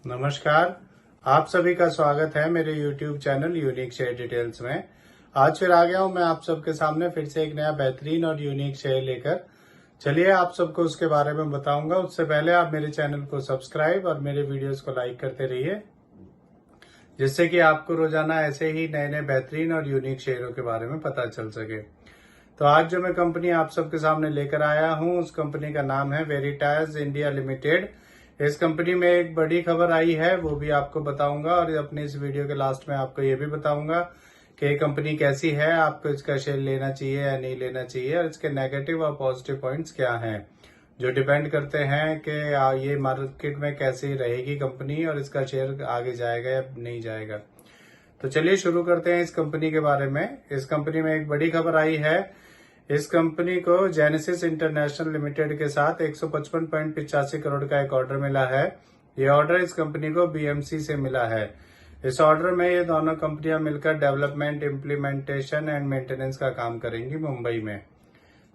नमस्कार। आप सभी का स्वागत है मेरे YouTube channel unique share details में। आज फिर आ गया हूं मैं आप सबके सामने फिर से एक नया बेहतरीन और यूनिक शेयर लेकर। चलिए आप सबको उसके बारे में बताऊंगा। उससे पहले आप मेरे चैनल को सब्सक्राइब और मेरे वीडियोस को लाइक करते रहिए, जिससे कि आपको रोजाना ऐसे ही नए नए बेहतरीन और यूनिक शेयरों के बारे में पता चल सके। तो आज जो मैं कंपनी आप सबके सामने लेकर आया हूं, उस कंपनी का नाम है वेरिटास इंडिया लिमिटेड। इस कंपनी में एक बड़ी खबर आई है, वो भी आपको बताऊंगा और अपने इस वीडियो के लास्ट में आपको ये भी बताऊंगा कि ये कंपनी कैसी है, आपको इसका शेयर लेना चाहिए या नहीं लेना चाहिए, और इसके नेगेटिव और पॉजिटिव पॉइंट्स क्या हैं जो डिपेंड करते हैं कि ये मार्केट में कैसी रहेगी कंपनी और इसका शेयर आगे जाएगा या नहीं जाएगा। तो चलिए शुरू करते हैं इस कंपनी के बारे में। इस कंपनी में एक बड़ी खबर आई है। इस कंपनी को जेनेसिस इंटरनेशनल लिमिटेड के साथ 155.85 करोड़ का एक ऑर्डर मिला है। ये ऑर्डर इस कंपनी को बीएमसी से मिला है। इस ऑर्डर में ये दोनों कंपनियां मिलकर डेवलपमेंट, इम्प्लीमेंटेशन एंड मेंटेनेंस का काम करेंगी मुंबई में।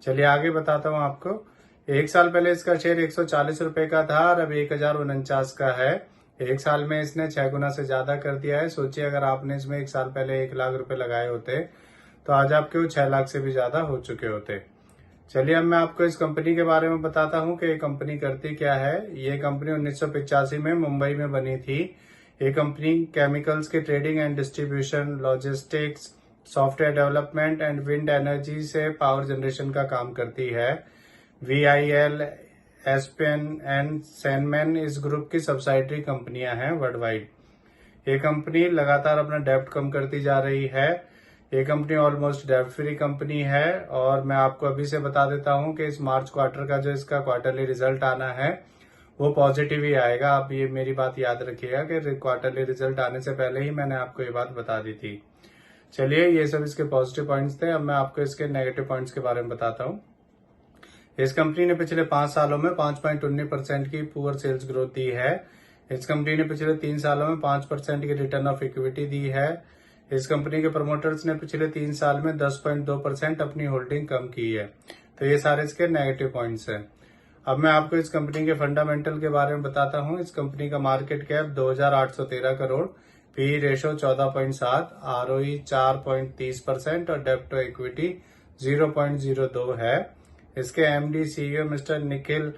चलिए आगे बताता हूं आपको। एक साल पहले इसका शेयर 140 रुपए का था और अब 1049 का है। एक साल में इसने 6 गुना से ज्यादा कर दिया है। सोचिए अगर आपने इसमें एक साल पहले 1 लाख रुपए लगाए होते तो आज आपके वो 6 लाख से भी ज्यादा हो चुके होते। चलिए अब मैं आपको इस कंपनी के बारे में बताता हूँ कि ये कंपनी करती क्या है। ये कंपनी 1985 में मुंबई में बनी थी। ये कंपनी केमिकल्स के trading and distribution, logistics, software development and wind energy से पावर जनरेशन का काम करती है। VIL, एसपेन एंड सैनमैन इस ग्रुप की सब्सिडरी कंपनियां हैं वर्ल्ड वाइड। ये कंपनी लगातार अपना डेब्ट कम करती जा रही है। ये कंपनी ऑलमोस्ट डेब्ट फ्री कंपनी है और मैं आपको अभी से बता देता हूं कि इस मार्च क्वार्टर का जो इसका क्वार्टरली रिजल्ट आना है वो पॉजिटिव ही आएगा। आप ये मेरी बात याद रखिएगा कि क्वार्टरली रिजल्ट आने से पहले ही मैंने आपको ये बात बता दी थी। चलिए ये सब इसके पॉजिटिव पॉइंट्स थे। अब मैं आपको इसके नेगेटिव पॉइंट्स के बारे में बताता हूँ। इस कंपनी ने पिछले 5 सालों में 5.19% की पुअर सेल्स ग्रोथ दी है। इस कंपनी ने पिछले 3 सालों में 5% की रिटर्न ऑफ इक्विटी दी है। इस कंपनी के प्रमोटर्स ने पिछले 3 साल में 10.2% अपनी होल्डिंग कम की है। तो ये सारे इसके नेगेटिव पॉइंट्स हैं। अब मैं आपको इस कंपनी के फंडामेंटल के बारे में बताता हूँ। इस कंपनी का market cap 2813 crore, P ratio 14.7, ROE 4.30% और डेब्ट टू इक्विटी 0.02 है। इसके MD CEO mister Nikhil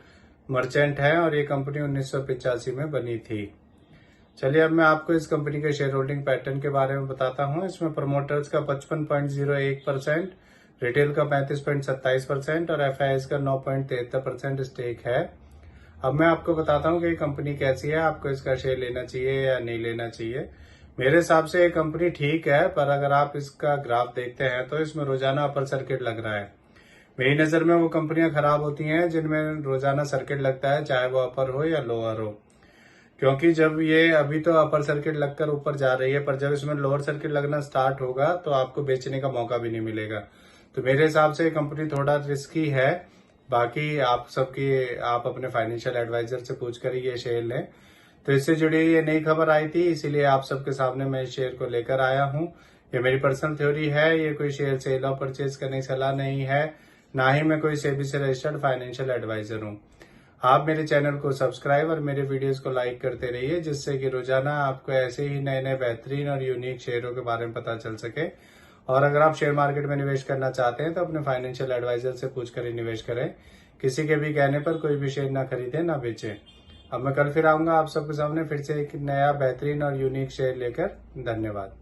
merchant है और ये कंपनी 1985 में बनी थी। चलिए अब मैं आपको इस कंपनी के शेयर होल्डिंग पैटर्न के बारे में बताता हूं। इसमें प्रमोटर्स का 55.01%, रिटेल का 35.27% और FIIs का 9.73% स्टेक है। अब मैं आपको बताता हूं कि ये कंपनी कैसी है, आपको इसका शेयर लेना चाहिए या नहीं लेना चाहिए। मेरे हिसाब से ये कंपनी ठीक है, पर अगर आप इसका ग्राफ देखते हैं तो इसमें रोजाना अपर सर्किट लग रहा है। मेरी नजर में वो कंपनियां खराब होती हैं जिनमें रोजाना सर्किट लगता है, चाहे वो अपर हो या लोअर हो। क्योंकि जब ये अभी तो अपर सर्किट लगकर ऊपर जा रही है, पर जब इसमें लोअर सर्किट लगना स्टार्ट होगा तो आपको बेचने का मौका भी नहीं मिलेगा। तो मेरे हिसाब से ये कंपनी थोड़ा रिस्की है। बाकी आप अपने फाइनेंशियल एडवाइजर से पूछ कर ये शेयर लें। तो इससे जुड़ी ये नई खबर आई थी, इसीलिए आप सबके सामने मैं इस शेयर को लेकर आया हूँ। ये मेरी पर्सनल थ्योरी है, ये कोई शेयर सेल और परचेज करने की सलाह नहीं है, ना ही मैं कोई सेबी से रजिस्टर्ड फाइनेंशियल एडवाइजर हूँ। आप मेरे चैनल को सब्सक्राइब और मेरे वीडियोस को लाइक करते रहिए, जिससे कि रोजाना आपको ऐसे ही नए नए बेहतरीन और यूनिक शेयरों के बारे में पता चल सके। और अगर आप शेयर मार्केट में निवेश करना चाहते हैं तो अपने फाइनेंशियल एडवाइजर से पूछकर ही निवेश करें। किसी के भी कहने पर कोई भी शेयर ना खरीदें ना बेचें। अब मैं कल फिर आऊंगा आप सबके सामने फिर से एक नया बेहतरीन और यूनिक शेयर लेकर। धन्यवाद।